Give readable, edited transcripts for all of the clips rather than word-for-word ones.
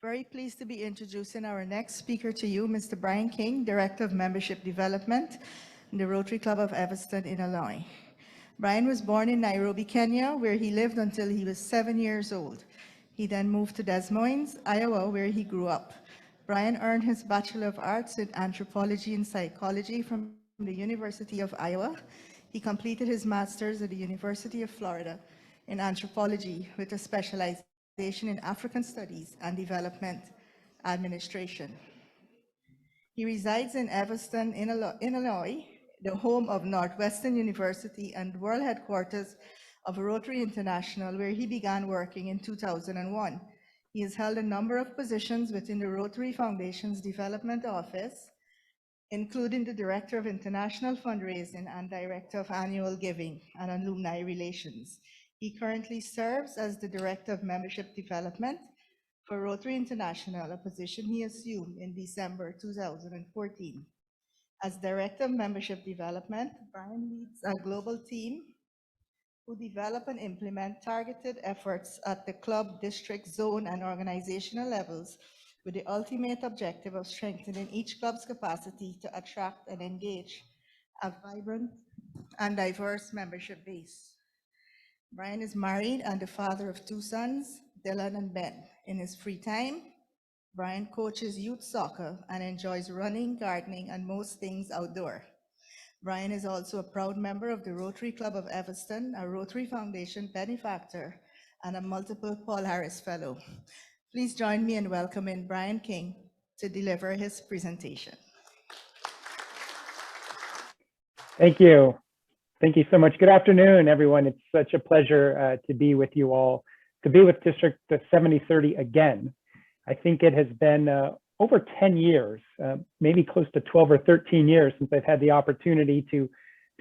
Very pleased to be introducing our next speaker to you, Mr. Brian King, Director of Membership Development in the Rotary Club of Evanston, Illinois. Brian was born in Nairobi, Kenya, where he lived until he was 7 years old. He then moved to Des Moines, Iowa, where he grew up. Brian earned his Bachelor of Arts in Anthropology and Psychology from the University of Iowa. He completed his master's at the University of Florida in anthropology with a specialization in African studies and development administration. He resides in Evanston, Illinois, the home of Northwestern University and world headquarters of Rotary International, where he began working in 2001. He has held a number of positions within the Rotary Foundation's Development Office, including the Director of International Fundraising and Director of Annual Giving and Alumni Relations. He currently serves as the Director of Membership Development for Rotary International, a position he assumed in December 2014. As Director of Membership Development, Brian leads a global team who develop and implement targeted efforts at the club, district, zone, and organizational levels with the ultimate objective of strengthening each club's capacity to attract and engage a vibrant and diverse membership base. Brian is married and the father of two sons, Dylan and Ben. In his free time, Brian coaches youth soccer and enjoys running, gardening, and most things outdoor. Brian is also a proud member of the Rotary Club of Evanston, a Rotary Foundation benefactor, and a multiple Paul Harris Fellow. Please join me in welcoming Brian King to deliver his presentation. Thank you. Thank you so much. Good afternoon, everyone. It's such a pleasure to be with you all, to be with District 7030 again. I think it has been over 10 years, maybe close to 12 or 13 years since I've had the opportunity to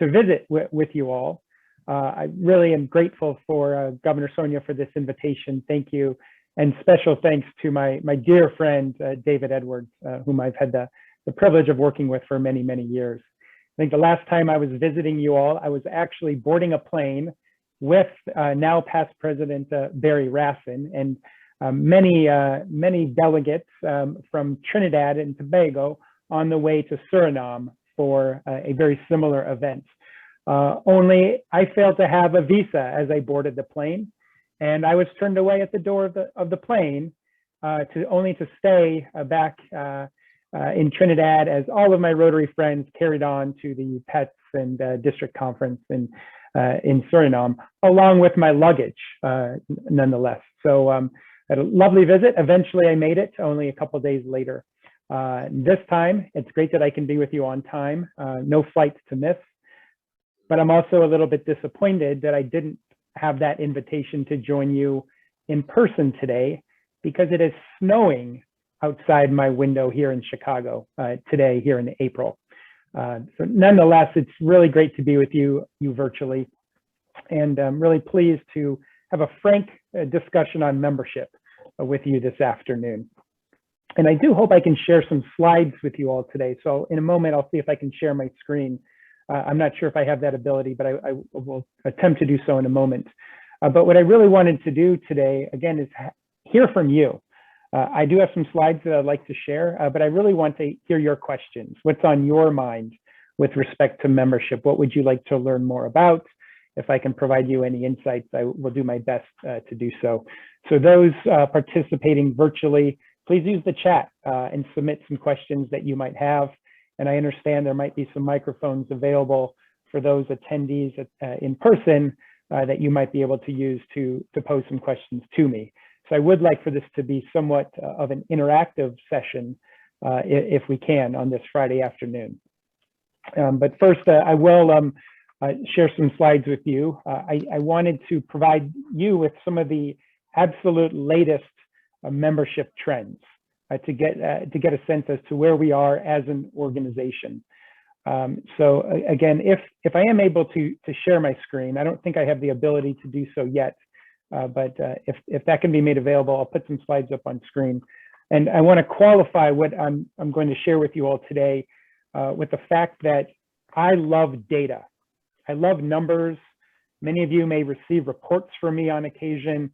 visit with you all. I really am grateful for Governor Sonia for this invitation. Thank you. And special thanks to my dear friend, David Edwards, whom I've had the privilege of working with for many, many years. I think the last time I was visiting you all, I was actually boarding a plane with now past President Barry Rassin and many delegates from Trinidad and Tobago on the way to Suriname for a very similar event. Only I failed to have a visa as I boarded the plane, and I was turned away at the door of the plane only to stay back in Trinidad as all of my Rotary friends carried on to the PETS and district conference in Suriname, along with my luggage, nonetheless. So I had a lovely visit. Eventually I made it only a couple of days later. This time, it's great that I can be with you on time, no flights to miss, but I'm also a little bit disappointed that I didn't have that invitation to join you in person today because it is snowing outside my window here in Chicago today, here in April. So nonetheless, it's really great to be with you virtually. And I'm really pleased to have a frank discussion on membership with you this afternoon. And I do hope I can share some slides with you all today. So in a moment, I'll see if I can share my screen. I'm not sure if I have that ability, but I will attempt to do so in a moment. But what I really wanted to do today, again, is hear from you. I do have some slides that I'd like to share, but I really want to hear your questions. What's on your mind with respect to membership? What would you like to learn more about? If I can provide you any insights, I will do my best to do so. So those participating virtually, please use the chat and submit some questions that you might have. And I understand there might be some microphones available for those attendees in person that you might be able to use to pose some questions to me. So I would like for this to be somewhat of an interactive session if we can on this Friday afternoon. But first, I will share some slides with you. I wanted to provide you with some of the absolute latest membership trends to get a sense as to where we are as an organization. So again, if I am able to share my screen, I don't think I have the ability to do so yet. But if that can be made available, I'll put some slides up on screen. And I want to qualify what I'm going to share with you all today with the fact that I love data. I love numbers. Many of you may receive reports from me on occasion.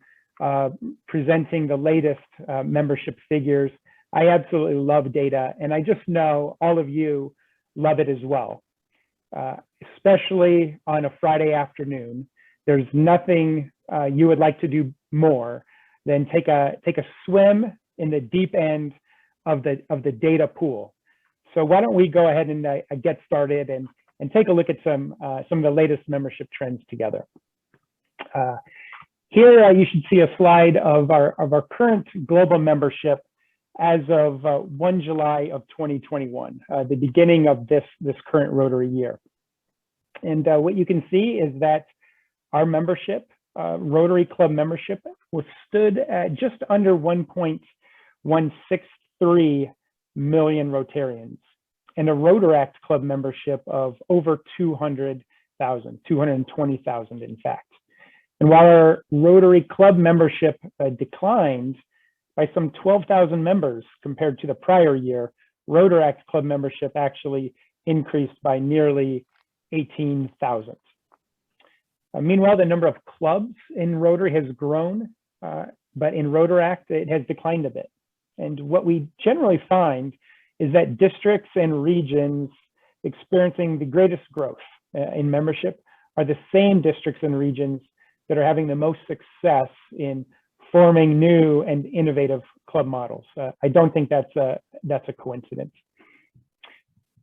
presenting the latest membership figures. I absolutely love data, and I just know all of you love it as well, especially on a Friday afternoon. There's nothing you would like to do more than take a swim in the deep end of the data pool. So why don't we go ahead and get started and take a look at some of the latest membership trends together. Here you should see a slide of our current global membership as of 1 July of 2021, the beginning of this current Rotary year. And what you can see is that our membership, Rotary Club membership, was stood at just under 1.163 million Rotarians, and a Rotaract Club membership of over 200,000, 220,000 in fact. And while our Rotary Club membership declined by some 12,000 members compared to the prior year, Rotaract Club membership actually increased by nearly 18,000. Meanwhile, the number of clubs in Rotary has grown, but in Rotaract, it has declined a bit. And what we generally find is that districts and regions experiencing the greatest growth in membership are the same districts and regions that are having the most success in forming new and innovative club models. I don't think that's a coincidence.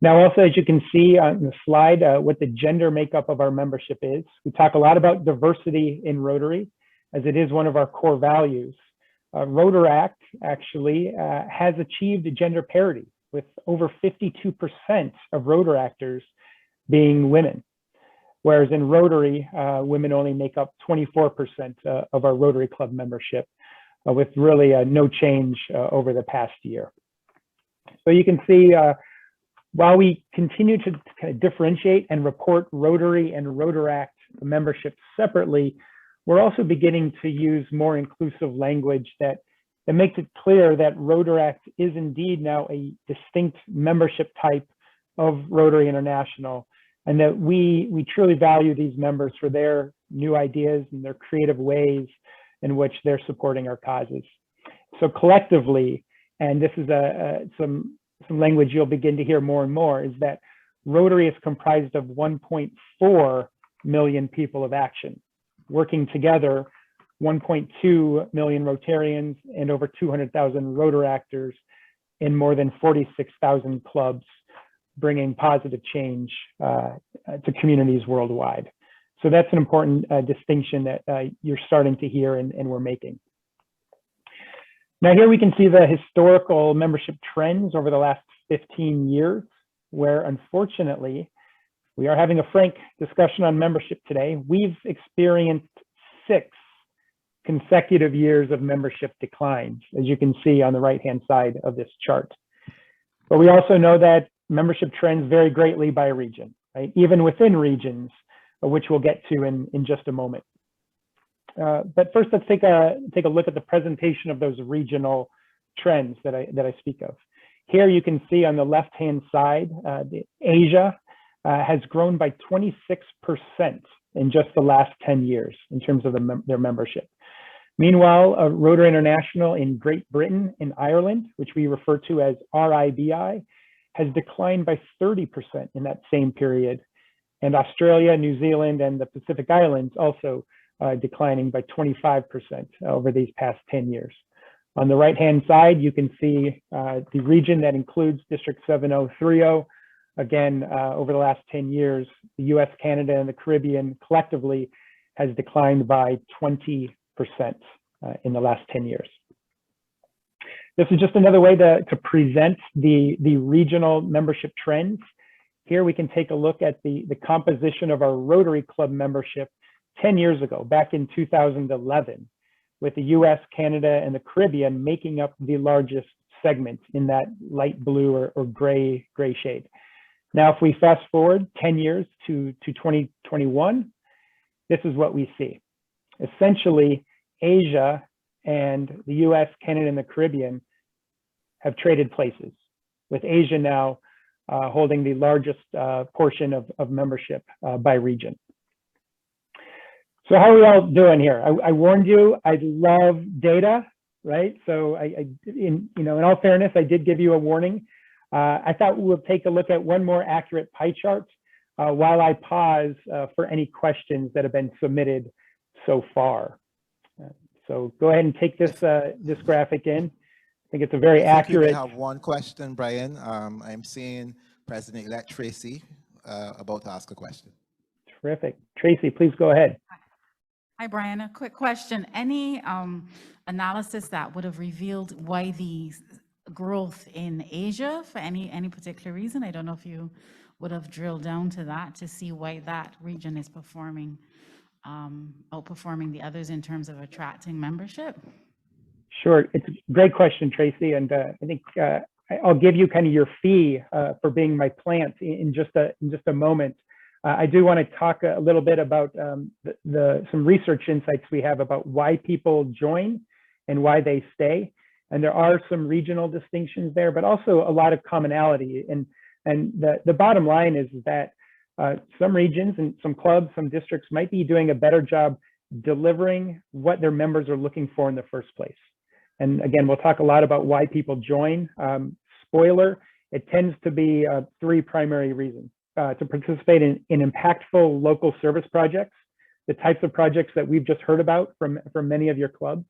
Now, also, as you can see on the slide, what the gender makeup of our membership is. We talk a lot about diversity in Rotary, as it is one of our core values. Rotaract actually has achieved gender parity, with over 52% of Rotaractors being women, whereas in Rotary, women only make up 24% of our Rotary Club membership, with really no change over the past year. So you can see, while we continue to kind of differentiate and report Rotary and Rotaract membership separately, we're also beginning to use more inclusive language that makes it clear that Rotaract is indeed now a distinct membership type of Rotary International, and that we truly value these members for their new ideas and their creative ways in which they're supporting our causes. So collectively, and this is some language you'll begin to hear more and more, is that Rotary is comprised of 1.4 million people of action, working together, 1.2 million Rotarians and over 200,000 Rotaractors in more than 46,000 clubs, bringing positive change to communities worldwide. So that's an important distinction that you're starting to hear and we're making. Now here we can see the historical membership trends over the last 15 years, where unfortunately, we are having a frank discussion on membership today. We've experienced 6 consecutive years of membership declines, as you can see on the right-hand side of this chart. But we also know that membership trends vary greatly by region, right? Even within regions, which we'll get to in just a moment. But first, let's take a look at the presentation of those regional trends that I speak of. Here you can see on the left-hand side, Asia has grown by 26% in just the last 10 years in terms of their membership. Meanwhile, Rotary International in Great Britain and Ireland, which we refer to as RIBI, has declined by 30% in that same period. And Australia, New Zealand, and the Pacific Islands also declining by 25% over these past 10 years. On the right-hand side, you can see the region that includes District 7030. Again, over the last 10 years, the US, Canada, and the Caribbean collectively has declined by 20% in the last 10 years. This is just another way to present the regional membership trends. Here we can take a look at the composition of our Rotary Club membership 10 years ago, back in 2011, with the US, Canada, and the Caribbean making up the largest segment in that light blue or gray shade. Now, if we fast forward 10 years to 2021, this is what we see. Essentially, Asia and the US, Canada, and the Caribbean have traded places, with Asia now holding the largest portion of membership by region. So how are we all doing here? I warned you, I love data, right? So in all fairness, I did give you a warning. I thought we'll take a look at one more accurate pie chart while I pause for any questions that have been submitted so far. So go ahead and take this this graphic in. I think it's a very accurate. We may have one question, Brian. I'm seeing President-elect Tracy about to ask a question. Terrific. Tracy, please go ahead. Hi, Brian. A quick question. Any analysis that would have revealed why the growth in Asia for any particular reason? I don't know if you would have drilled down to that to see why that region is performing, outperforming the others in terms of attracting membership. Sure, it's a great question, Tracy, and I think I'll give you kind of your fee for being my plant in just a moment. I do want to talk a little bit about some research insights we have about why people join and why they stay. And there are some regional distinctions there, but also a lot of commonality. And the bottom line is that some regions and some clubs, some districts might be doing a better job delivering what their members are looking for in the first place. And again, we'll talk a lot about why people join. Spoiler, it tends to be three primary reasons. To participate in impactful local service projects, the types of projects that we've just heard about from many of your clubs.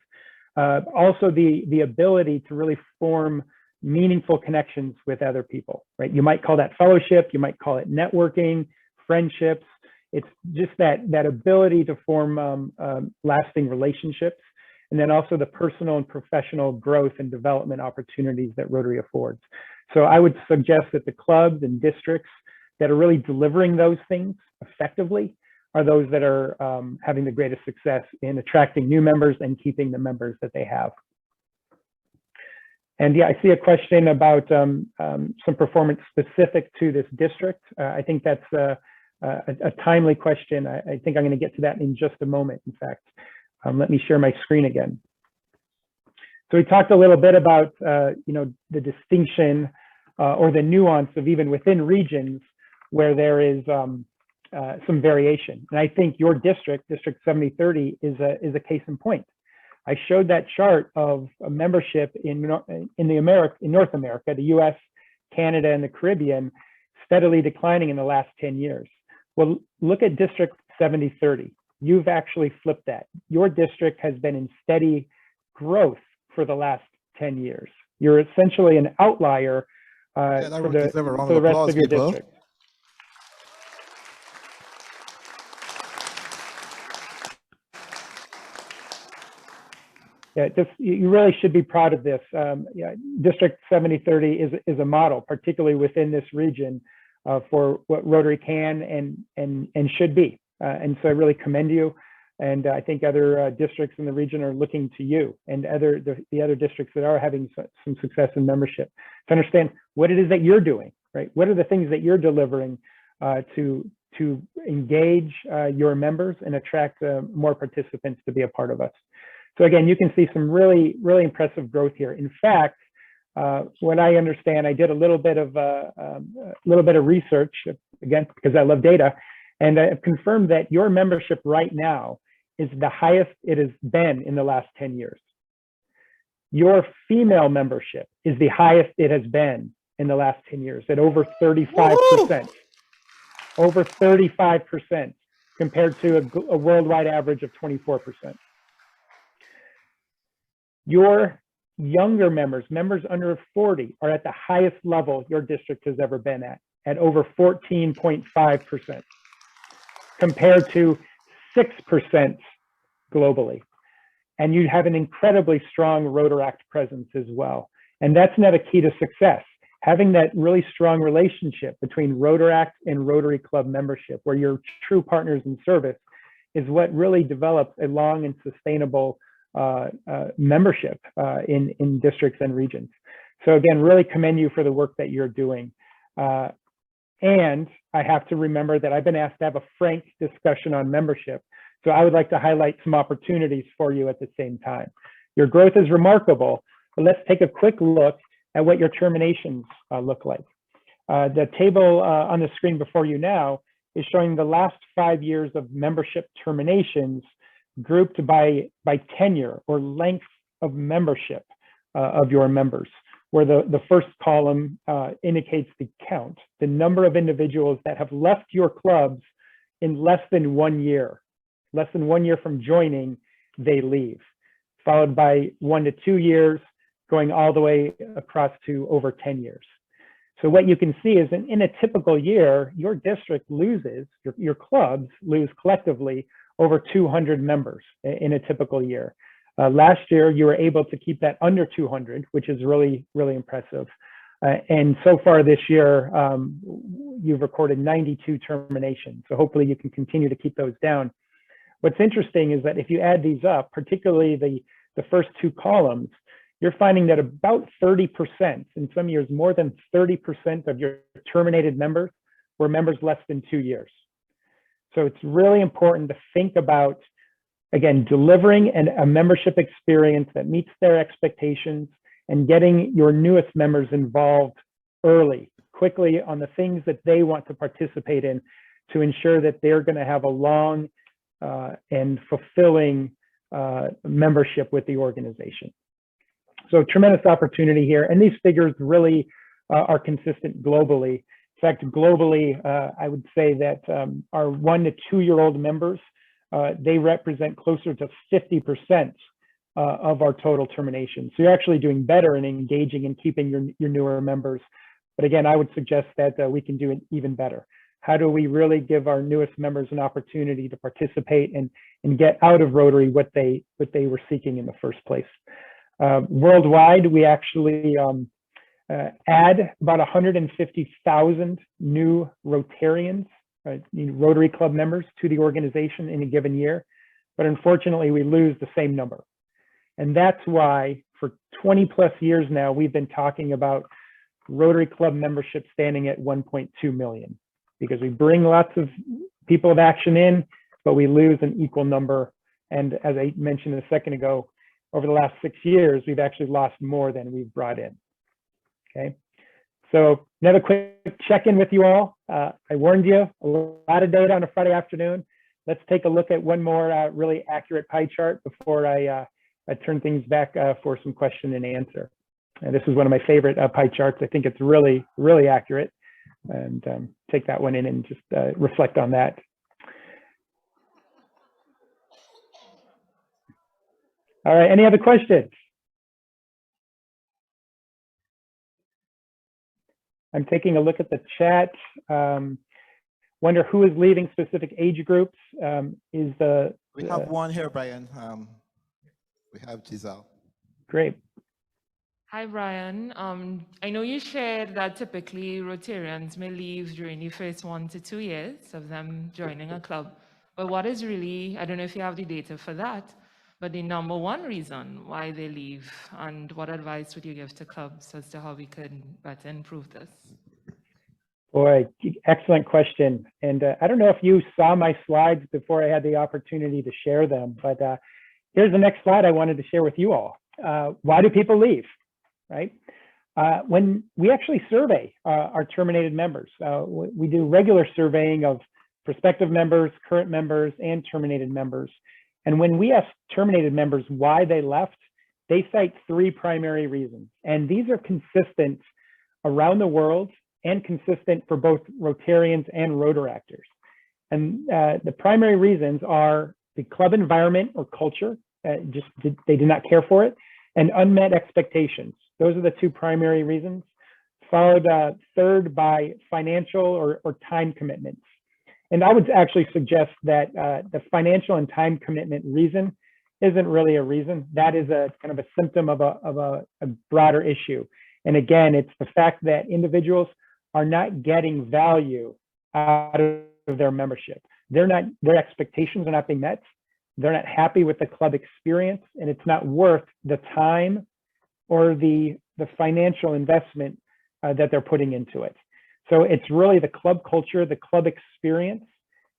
Also the ability to really form meaningful connections with other people, right? You might call that fellowship, you might call it networking, friendships. It's just that ability to form lasting relationships. And then also the personal and professional growth and development opportunities that Rotary affords. So I would suggest that the clubs and districts that are really delivering those things effectively are those that are having the greatest success in attracting new members and keeping the members that they have. And yeah, I see a question about some performance specific to this district. I think that's a timely question. I think I'm going to get to that in just a moment, in fact. Let me share my screen again. So we talked a little bit about the distinction or the nuance of even within regions where there is some variation. And I think your district, District 7030, is a case in point. I showed that chart of a membership in North America, the US, Canada, and the Caribbean, steadily declining in the last 10 years. Well, look at District 7030. You've actually flipped that. Your district has been in steady growth for the last 10 years. You're essentially an outlier for the rest of your district. Yeah, you really should be proud of this. Yeah, District 7030 is a model, particularly within this region, for what Rotary can and should be. And so I really commend you. And I think other districts in the region are looking to you and the other districts that are having some success in membership to understand what it is that you're doing, right? What are the things that you're delivering to engage your members and attract more participants to be a part of us. So again, you can see some really impressive growth here. In fact, what I understand, I did a little bit of research, again, because I love data, and I've confirmed that your membership right now is the highest it has been in the last 10 years. Your female membership is the highest it has been in the last 10 years at over 35%. Over 35% compared to a worldwide average of 24%. Your younger members under 40, are at the highest level your district has ever been at over 14.5%, compared to 6% globally. And you have an incredibly strong Rotaract presence as well. And that's not a key to success. Having that really strong relationship between Rotaract and Rotary Club membership, where you're true partners in service, is what really develops a long and sustainable membership in districts and regions. So again, really commend you for the work that you're doing. And I have to remember that I've been asked to have a frank discussion on membership. So I would like to highlight some opportunities for you at the same time. Your growth is remarkable, but let's take a quick look at what your terminations look like. The table on the screen before you now is showing the last 5 years of membership terminations grouped by tenure or length of membership of your members, where the first column indicates the count, the number of individuals that have left your clubs in less than 1 year. Less than 1 year from joining, they leave, followed by 1 to 2 years, going all the way across to over 10 years. So what you can see is in a typical year, your district loses, your clubs lose collectively over 200 members in a typical year. Last year, you were able to keep that under 200, which is really, really impressive. And so far this year, you've recorded 92 terminations. So hopefully you can continue to keep those down. What's interesting is that if you add these up, particularly the first two columns, you're finding that about 30%, in some years more than 30% of your terminated members were members less than 2 years. So it's really important to think about, again, delivering a membership experience that meets their expectations and getting your newest members involved early, quickly on the things that they want to participate in to ensure that they're going to have a long and fulfilling membership with the organization. So tremendous opportunity here. And these figures really are consistent globally. In fact, globally, I would say that our 1 to 2 year old members, they represent closer to 50% of our total terminations. So you're actually doing better in engaging and keeping your newer members. But again, I would suggest that we can do it even better. How do we really give our newest members an opportunity to participate and get out of Rotary what they were seeking in the first place? Worldwide, we actually add about 150,000 new Rotarians, Rotary Club members to the organization in a given year. But unfortunately, we lose the same number. And that's why for 20 plus years now, we've been talking about Rotary Club membership standing at 1.2 million, because we bring lots of people of action in, but we lose an equal number. And as I mentioned a second ago, over the last 6 years, we've actually lost more than we've brought in. Okay, so another quick check-in with you all. I warned you, a lot of data on a Friday afternoon. Let's take a look at one more really accurate pie chart before I turn things back for some question and answer. And this is one of my favorite pie charts. I think it's really, really accurate. And take that one in and just reflect on that. All right, any other questions? I'm taking a look at the chat. Wonder who is leaving specific age groups. We have one here, Brian. We have Giselle. Great. Hi, Brian. I know you shared that typically Rotarians may leave during the first 1 to 2 years of them joining a club. But what is really, I don't know if you have the data for that, but the number one reason why they leave, and what advice would you give to clubs as to how we could better improve this? Boy, excellent question. And I don't know if you saw my slides before I had the opportunity to share them, but here's the next slide I wanted to share with you all. Why do people leave, right? When we actually survey our terminated members, we do regular surveying of prospective members, current members, and terminated members. And when we ask terminated members why they left, they cite 3 primary reasons. And these are consistent around the world and consistent for both Rotarians and Rotaractors. And the primary reasons are the club environment or culture, they did not care for it, and unmet expectations. Those are the 2 primary reasons, followed third by financial or time commitments. And I would actually suggest that the financial and time commitment reason isn't really a reason. That is a kind of a symptom of a broader issue. And again, it's the fact that individuals are not getting value out of their membership. Their expectations are not being met. They're not happy with the club experience, and it's not worth the time or the financial investment that they're putting into it. So it's really the club culture, the club experience,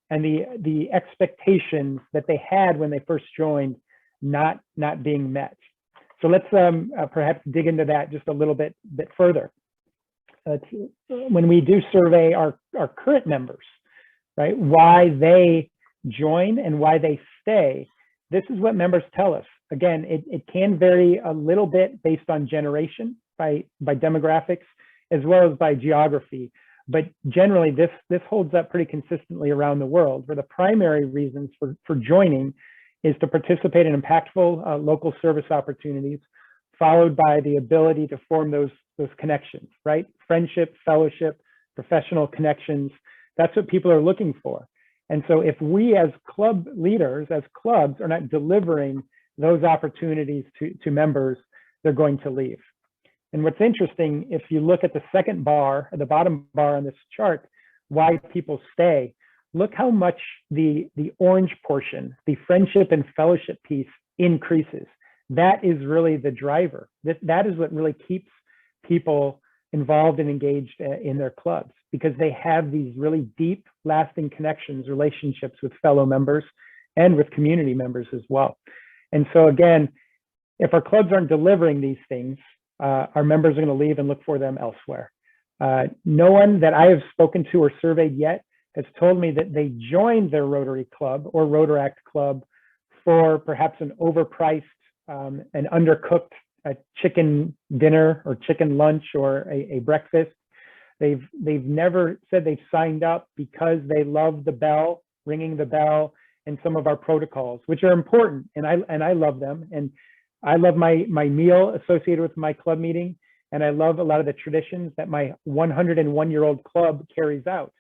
and the expectations that they had when they first joined not being met. So let's perhaps dig into that just a little bit further. When we do survey our current members, right? Why they join and why they stay. This is what members tell us. Again, it can vary a little bit based on generation, by demographics, as well as by geography. But generally, this holds up pretty consistently around the world, where the primary reasons for joining is to participate in impactful local service opportunities, followed by the ability to form those connections, right? Friendship, fellowship, professional connections. That's what people are looking for. And so if we as club leaders, as clubs, are not delivering those opportunities to members, they're going to leave. And what's interesting, if you look at the second bar, at the bottom bar on this chart, why people stay, look how much the orange portion, the friendship and fellowship piece, increases. That is really the driver. That is what really keeps people involved and engaged in their clubs, because they have these really deep, lasting connections, relationships with fellow members and with community members as well. And so again, if our clubs aren't delivering these things, our members are going to leave and look for them elsewhere. No one that I have spoken to or surveyed yet has told me that they joined their Rotary Club or Rotaract Club for perhaps an overpriced, an undercooked chicken dinner or chicken lunch or a breakfast. They've never said they've signed up because they love the bell, ringing the bell, and some of our protocols, which are important, and I love them. And I love my meal associated with my club meeting, and I love a lot of the traditions that my 101-year-old club carries out.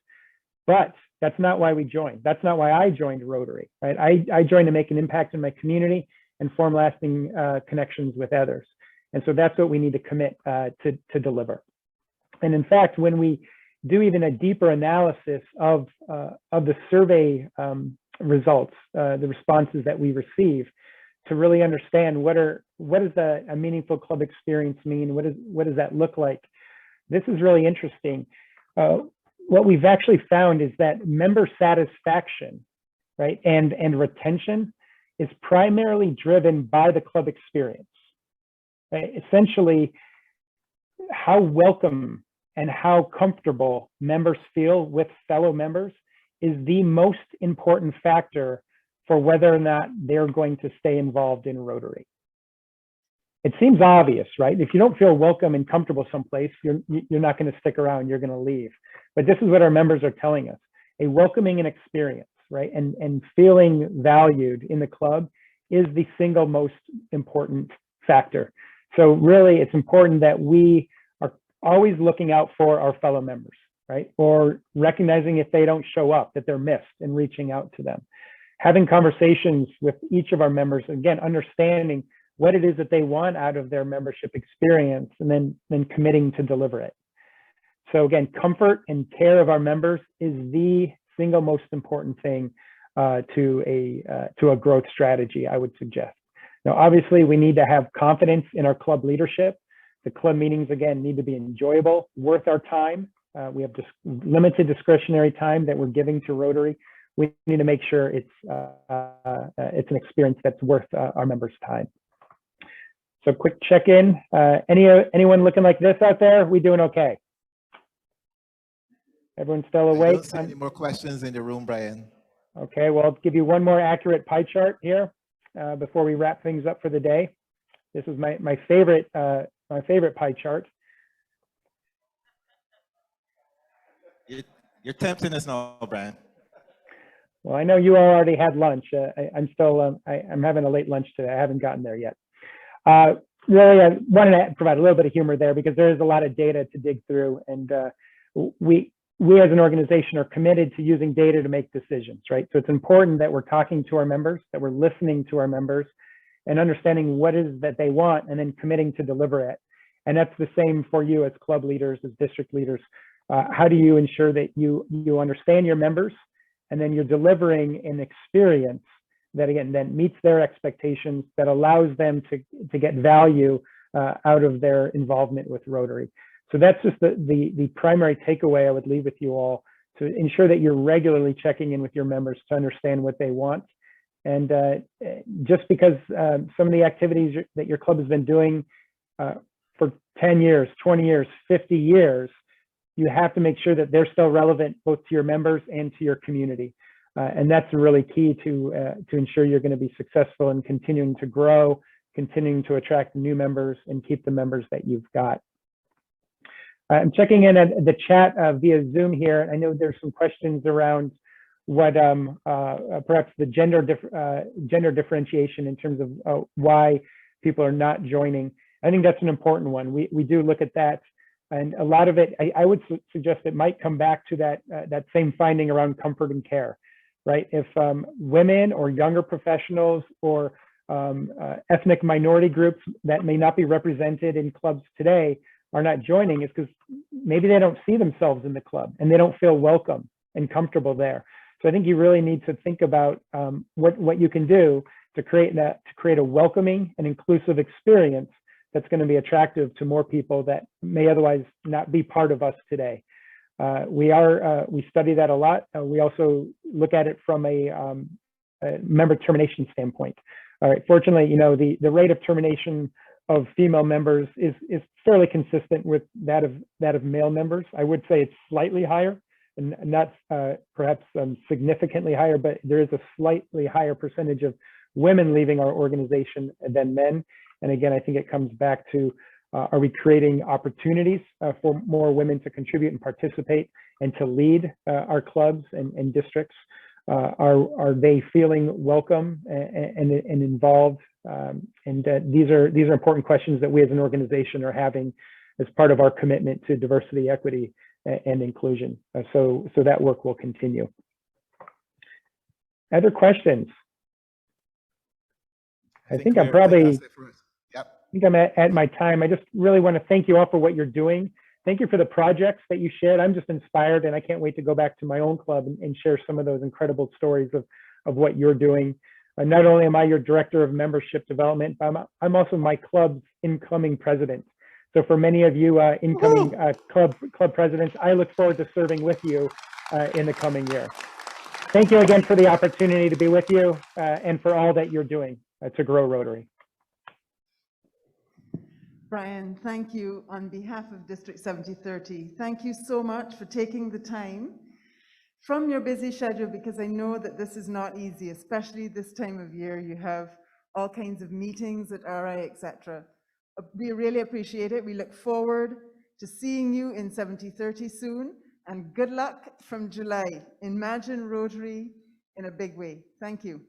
But that's not why we joined. That's not why I joined Rotary, right? I joined to make an impact in my community and form lasting connections with others. And so that's what we need to commit to deliver. And in fact, when we do even a deeper analysis of the survey results, the responses that we receive, to really understand what does a meaningful club experience mean? What does that look like? This is really interesting. What we've actually found is that member satisfaction, right, and retention is primarily driven by the club experience. Right? Essentially, how welcome and how comfortable members feel with fellow members is the most important factor for whether or not they're going to stay involved in Rotary. It seems obvious, right? If you don't feel welcome and comfortable someplace, you're not going to stick around, you're going to leave. But this is what our members are telling us: a welcoming and experience, right? And feeling valued in the club is the single most important factor. So really, it's important that we are always looking out for our fellow members, right? Or recognizing if they don't show up, that they're missed, and reaching out to them. Having conversations with each of our members, again, understanding what it is that they want out of their membership experience, and then committing to deliver it. So again, comfort and care of our members is the single most important thing to a growth strategy, I would suggest. Now, obviously, we need to have confidence in our club leadership. The club meetings, again, need to be enjoyable, worth our time. We have just limited discretionary time that we're giving to Rotary. We need to make sure it's an experience that's worth our members' time. So quick check-in. Anyone looking like this out there? We doing okay? Everyone still awake? I don't see any more questions in the room, Brian. Okay, well, I'll give you one more accurate pie chart here before we wrap things up for the day. This is my favorite pie chart. You're tempting us now, Brian. Well, I know you all already had lunch. I'm still I'm having a late lunch today. I haven't gotten there yet. Really, I wanted to provide a little bit of humor there because there is a lot of data to dig through, and we as an organization are committed to using data to make decisions, right? So it's important that we're talking to our members, that we're listening to our members, and understanding what is that they want, and then committing to deliver it. And that's the same for you as club leaders, as district leaders. How do you ensure that you understand your members, and then you're delivering an experience that, again, that meets their expectations, that allows them to get value out of their involvement with Rotary. So that's just the primary takeaway I would leave with you all, to ensure that you're regularly checking in with your members to understand what they want. And just because some of the activities that your club has been doing for 10 years, 20 years, 50 years you have to make sure that they're still relevant both to your members and to your community. And that's really key to ensure you're going to be successful in continuing to grow, continuing to attract new members, and keep the members that you've got. I'm checking in at the chat via Zoom here. I know there's some questions around what perhaps the gender differentiation in terms of why people are not joining. I think that's an important one. We do look at that, and a lot of it, I would suggest it might come back to that same finding around comfort and care, right? If women or younger professionals or ethnic minority groups that may not be represented in clubs today are not joining, is because maybe they don't see themselves in the club and they don't feel welcome and comfortable there. So I think you really need to think about what you can do to create a welcoming and inclusive experience that's going to be attractive to more people that may otherwise not be part of us today. We study that a lot. We also look at it from a member termination standpoint. All right, fortunately, the rate of termination of female members is fairly consistent with that of male members. I would say it's slightly higher, and not perhaps significantly higher, but there is a slightly higher percentage of women leaving our organization than men. And again, I think it comes back to, are we creating opportunities for more women to contribute and participate and to lead our clubs and districts? Are they feeling welcome and involved? These are important questions that we as an organization are having as part of our commitment to diversity, equity, and inclusion. So that work will continue. Other questions? I think I'm probably, I think I'm at my time. I just really want to thank you all for what you're doing. Thank you for the projects that you shared. I'm just inspired, and I can't wait to go back to my own club and share some of those incredible stories of what you're doing. Not only am I your director of membership development, but I'm also my club's incoming president. So for many of you incoming club presidents, I look forward to serving with you in the coming year. Thank you again for the opportunity to be with you and for all that you're doing to grow Rotary. Brian, thank you on behalf of District 7030. Thank you so much for taking the time from your busy schedule, because I know that this is not easy, especially this time of year. You have all kinds of meetings at RI, etc. We really appreciate it. We look forward to seeing you in 7030 soon, and good luck from July. Imagine Rotary in a big way. Thank you.